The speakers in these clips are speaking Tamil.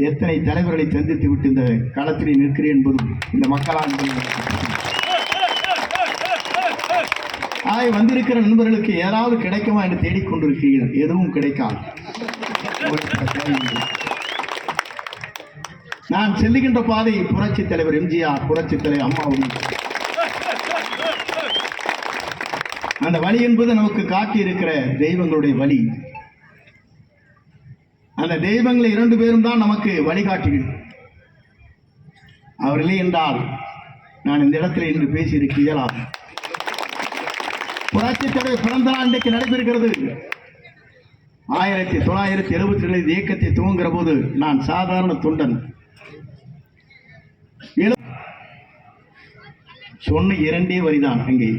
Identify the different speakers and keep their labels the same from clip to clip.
Speaker 1: எத்தனை தலைவர்களை சந்தித்து விட்டு இந்த களத்தில் நிற்கிறேன் என்பதும் இந்த மக்களால் வந்திருக்கிற நண்பர்களுக்கு ஏதாவது கிடைக்குமா என்று தேடிக்கொண்டிருக்கிறீர்கள். எதுவும் கிடைக்காது. நான் செல்லுகின்ற பாதை புரட்சி தலைவர் எம்ஜிஆர், புரட்சி தலைவர் அம்மாவுடைய அந்த வழி என்பது நமக்கு காட்டி இருக்கிற தெய்வங்களுடைய வழி. அந்த தெய்வங்களை 2 பேரும் தான் நமக்கு வழிகாட்டிகள். அவர் இல்லை என்றால் நான் இந்த இடத்துல இன்று பேசியிருக்க இயலாது. புரட்சி தலைவர் பிறந்த நாள் இன்றைக்கு நடைபெறுகிறது. 1977 இயக்கத்தை துவங்குகிற போது நான் சாதாரண தொண்டன். சொன்ன 2 வரிதான். அங்கே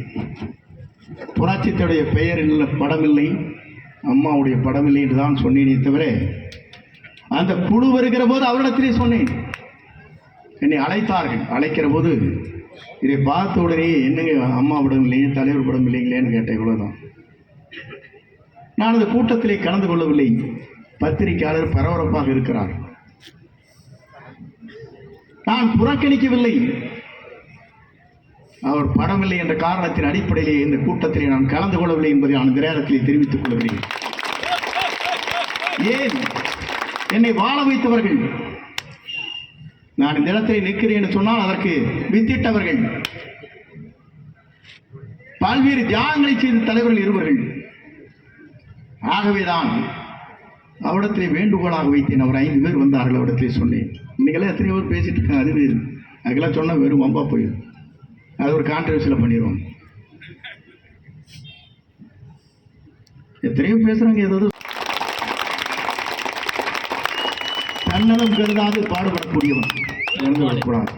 Speaker 1: புரட்சித்துடைய பெயர் இல்லை, படம் இல்லை, அம்மாவுடைய படம் இல்லை என்று தான் சொன்னேனே தவிர அந்த குழு வருகிற போது அவரிடத்திலே சொன்னேன். என்னை அழைத்தார்கள். அழைக்கிற போது இதை பார்த்த உடனே என்னங்க அம்மா படம் இல்லையே, தலைவர் படம் இல்லைங்களேன்னு கேட்டேன். இவ்வளவுதான். நான் அந்த கூட்டத்திலே கலந்து கொள்ளவில்லை. பத்திரிகையாளர் பரபரப்பாக இருக்கிறார். நான் புறக்கணிக்கவில்லை. அவர் படம் இல்லை என்ற காரணத்தின் அடிப்படையிலே இந்த கூட்டத்திலே நான் கலந்து கொள்ளவில்லை என்பதை நான் இந்த நேரத்திலே தெரிவித்துக் கொள்கிறேன். ஏன் என்னை வாழ வைத்தவர்கள், நான் இந்த இடத்திலே நிற்கிறேன் என்று சொன்னால் அதற்கு வித்திட்டவர்கள், பல்வேறு தியாகங்களை செய்த தலைவர்கள் இருவர்கள். ஆகவேதான் அவரிடத்திலே வேண்டுகோளாக வைத்தேன். அவர் 5 பேர் வந்தார்கள். அவரிடத்திலே சொன்னேன். இன்னைக்கெல்லாம் எத்தனை பேர் பேசிட்டு இருக்காங்க. அது வேறு. அதுக்கெல்லாம் சொன்னால் வெறும் வம்பா போயிடும். அது ஒரு கான்ட்ரவர்சியில் பண்ணிடுவோம். எத்தனையோ பேசுறாங்க. ஏதாவது தன்னலம் கருதாது பாடுபடக்கூடியவன் இறந்துவிடக்கூடாது.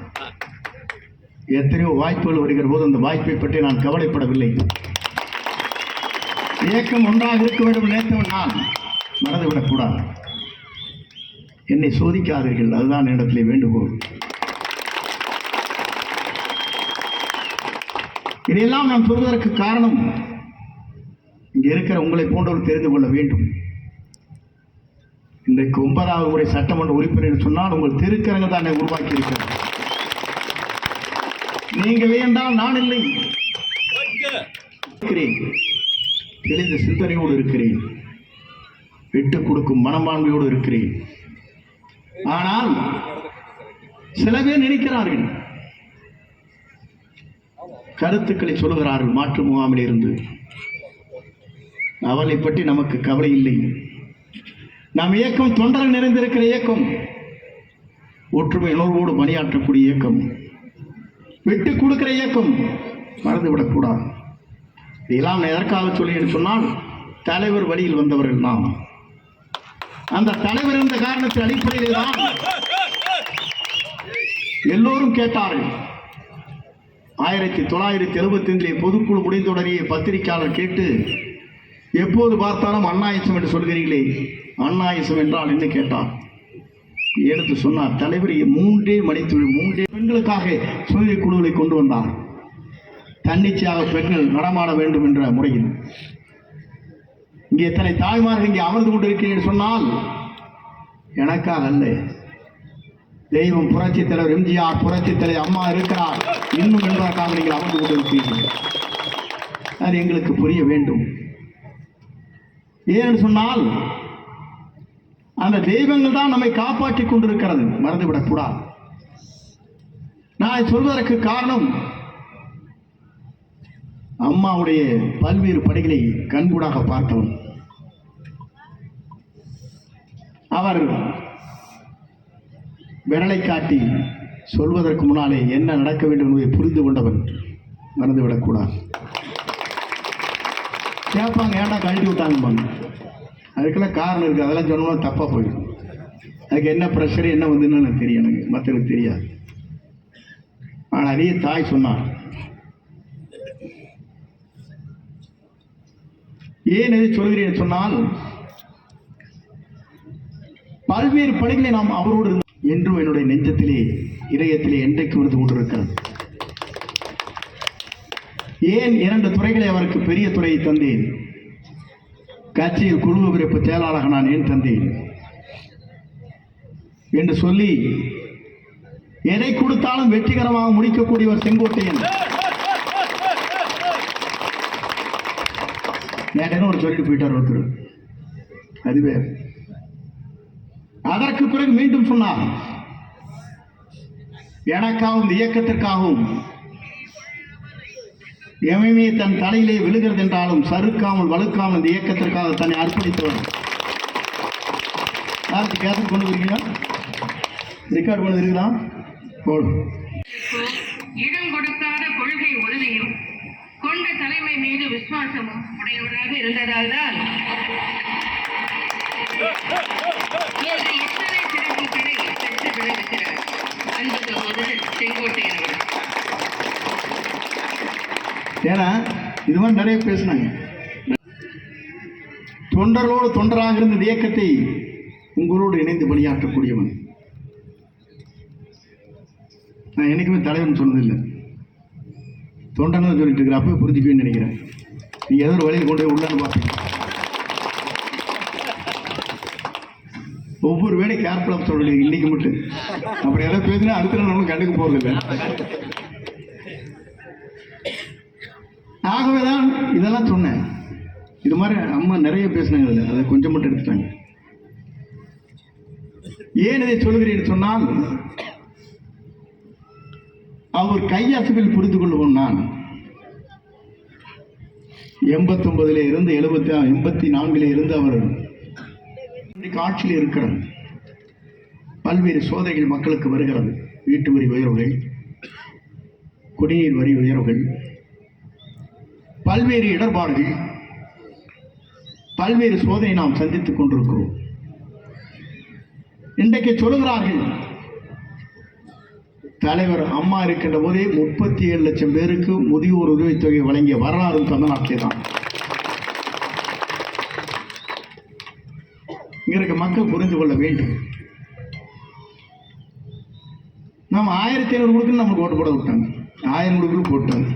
Speaker 1: எத்தனையோ வாய்ப்புகள் வருகிற போது அந்த வாய்ப்பை பற்றி நான் கவலைப்படவில்லை. இயக்கம் ஒன்றாக இருக்க வேண்டும் நினைத்தவன் நான் மறந்துவிடக்கூடாது. என்னை சோதிக்காதீர்கள். அதுதான் இடத்திலே வேண்டுகோள். இதையெல்லாம் நான் சொல்வதற்கு காரணம், இங்கே இருக்கிற உங்களை போன்றவர் தெரிந்து கொள்ள வேண்டும். இன்றைக்கு 9வது முறை சட்டமன்ற உறுப்பினர் சொன்னால் உங்கள் திருக்கரங்க தான் உருவாக்கி இருக்கிறது. நீங்கள் என்றால் நான் இல்லை. தெளிந்த சிந்தனையோடு இருக்கிறேன். விட்டுக் கொடுக்கும் மனப்பான்மையோடு இருக்கிறேன். ஆனால் சில பேர் நினைக்கிறார்கள், கருத்துக்களை சொல்லுகிறார்கள் மாற்று முகாமில் இருந்து. அவளை பற்றி நமக்கு கவலை இல்லை. நம் இயக்கம் தொண்டர்கள் நிறைந்திருக்கிற இயக்கம், ஒற்றுமை உணர்வோடு பணியாற்றக்கூடிய இயக்கம், விட்டுக் கொடுக்கிற இயக்கம். மறந்துவிடக்கூடாது. இதெல்லாம் எதற்காக சொல்லி சொன்னால், தலைவர் வழியில் வந்தவர்கள் நாம். அந்த தலைவர் இருந்த காரணத்தின் அடிப்படையிலே தான் எல்லோரும் கேட்டார்கள். 1975 பொதுக்குழு முடிந்தவுடனே பத்திரிகையாளர் கேட்டு, எப்போது பார்த்தாலும் அண்ணாயிசம் என்று சொல்கிறீர்களே, அண்ணாயிசம் என்றால் என்ன கேட்டார். எடுத்து சொன்னார். தலைவர் 3 மணித்துளி 3 பெண்களுக்காக சுய குழுவை கொண்டு வந்தார். தன்னிச்சையாக பெண்கள் நடமாட வேண்டும் என்ற முறையில். இங்கே எத்தனை தாய்மார்கள் இங்கே அமர்ந்து கொண்டிருக்கிறேன் சொன்னால் எனக்காக அல்ல. தெய்வம் புரட்சி தலைவர் எம்ஜிஆர், புரட்சி தலைவர் அம்மா இருக்கிறார் இன்னும் என்பதற்காக நீங்கள் அமர்ந்து கொண்டிருக்கிறீர்கள். அது எங்களுக்கு புரிய வேண்டும். ஏன்னு சொன்னால் அந்த தெய்வங்கள் தான் நம்மை காப்பாற்றிக் கொண்டிருக்கிறது. மறந்துவிடக்கூடாது. நான் சொல்வதற்கு காரணம், அம்மாவுடைய பல்வேறு படைகளை கண்கூடாக பார்த்தவன். அவர் விரலை காட்டி சொல்வதற்கு முன்னாலே என்ன நடக்க வேண்டும் என்பதை புரிந்து கொண்டவன். மறந்துவிடக்கூடாது. கேட்பாங்க, ஏன்டா கழட்டி விட்டாங்க. அதுக்கெல்லாம் காரணம் இருக்குது. அதெல்லாம் சொன்னோம்னா தப்பாக போயிடும். அதுக்கு என்ன ப்ரெஷர் என்ன வந்துன்னு எனக்கு தெரியும். எனக்கு மற்றவங்களுக்கு தெரியாது. ஆனால் அதே தாய் சொன்னார். ஏன் எதை சொல்கிறேன் சொன்னால், பல்வேறு பணிகளை நாம் அவரோடு என்றும் என்னுடைய நெஞ்சத்திலே இதயத்திலே என்றைக்கு விழுந்து கொண்டிருக்கிறது. ஏன் 2 துறைகளை அவருக்கு பெரிய துறையை தந்தேன். கட்சியில் குழு விருப்பு செயலாளராக நான் ஏன் தந்தேன். என்று சொல்லி எதை கொடுத்தாலும் வெற்றிகரமாக முடிக்கக்கூடியவர் செங்கோட்டையன். நேற்று ஒரு சொல்லிட்டு போயிட்டார் ஒருத்தர், அதுவே. அதற்கு பிறகு மீண்டும் சொன்னார், எனக்காகவும் இந்த இயக்கத்திற்காகவும் எவையுமே தன் தலையிலே விழுகிறது என்றாலும் சறுக்காமல் வலுக்காமல் இந்த இயக்கத்திற்காக தன்னை அர்ப்பணித்தவர். யாருக்கு கேசட் கொண்டு வருகிறீங்களா, ரெக்கார்ட் கொண்டு வருகிறா போடும்.
Speaker 2: இடம் கொடுக்காத கொள்கை உறுதியும் கொண்ட தலைமை மீது விசுவாசமும் உடையவராக இருந்ததால் தான் இத்தனை சிறப்புகளை பெற்று விளைவிக்கிறார் அன்பு சகோதரர் செங்கோட்டையன் அவர்கள்.
Speaker 1: ஏன்னா இது மாதிரி நிறைய பேசினாங்க. தொண்டர்களோடு தொண்டராக இருந்த இயக்கத்தை உங்களோடு இணைந்து பணியாற்றக்கூடியவன். நான் என்னைக்குமே தலைவன் சொன்னதில்லை, தொண்டன்னு சொல்லிட்டு இருக்கிற. அப்போ புரிஞ்சுக்குவேன்னு நினைக்கிறேன். நீ ஏதோ ஒரு வழியில் கொண்டு போய் உள்ளான்னு பார்த்தீங்க. ஒவ்வொரு வேலை கேர்ஃபுல்லாக சொல்லலை இன்னைக்கு மட்டும். அப்படி எல்லாம் பேசினா அடுத்த நாள் நம்மளும் கண்டுக்க போறதில்லை. ஆகவேதான் இதெல்லாம் சொன்னேன். இது மாதிரி அம்மா நிறைய பேசினாங்க, இல்லை அதை கொஞ்சம் மட்டும் எடுத்துட்டாங்க. ஏன் இதை சொல்கிறேன் சொன்னால், அவர் கையசைவில் புரிந்து கொள்வோம். நான் 89 இருந்து 84 இருந்து அவர் ஆட்சியில் இருக்கிறார். பல்வேறு சோதனைகள் மக்களுக்கு வருகிறது. வீட்டு வரி உயர்வுகள், குடிநீர் வரி உயர்வுகள், பல்வேறு இடர்பாடுகள், பல்வேறு சோதனை நாம் சந்தித்துக் கொண்டிருக்கிறோம். இன்றைக்கு சொல்லுகிறார்கள், தலைவர் அம்மா இருக்கின்ற போதே 37 லட்சம் பேருக்கு முதியோர் உதவித்தொகை வழங்கிய வரலாறு தமிழ்நாட்டிலே தான். இங்க இருக்க மக்கள் புரிந்து கொள்ள வேண்டும். நம்ம 1500 கொடுக்குன்னு நமக்கு ஓட்டு போட விட்டாங்க. 1000 கொடுக்குன்னு போட்டாங்க.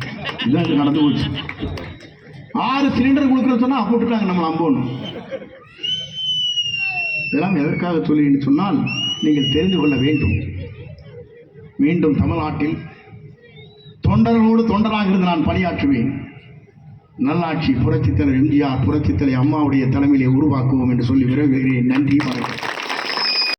Speaker 1: இதுதான் நடந்து போச்சு. 6 சிலிண்டர் கொடுக்குறது சொன்னா போட்டுட்டாங்க நம்ம நம்பணும். இதெல்லாம் எதற்காக சொல்லி சொன்னால், நீங்கள் தெரிந்து கொள்ள வேண்டும். மீண்டும் தமிழ்நாட்டில் தொண்டர்களோடு தொண்டராக இருந்து நான் பணியாற்றுவேன். நல்லாட்சி புரட்சித்தலைவர் எம்ஜிஆர், புரட்சித்தலைவர் அம்மாவுடைய தலைமையிலே உருவாக்குவோம் என்று சொல்லி விரைவுகிறேன். நன்றி, வணக்கம்.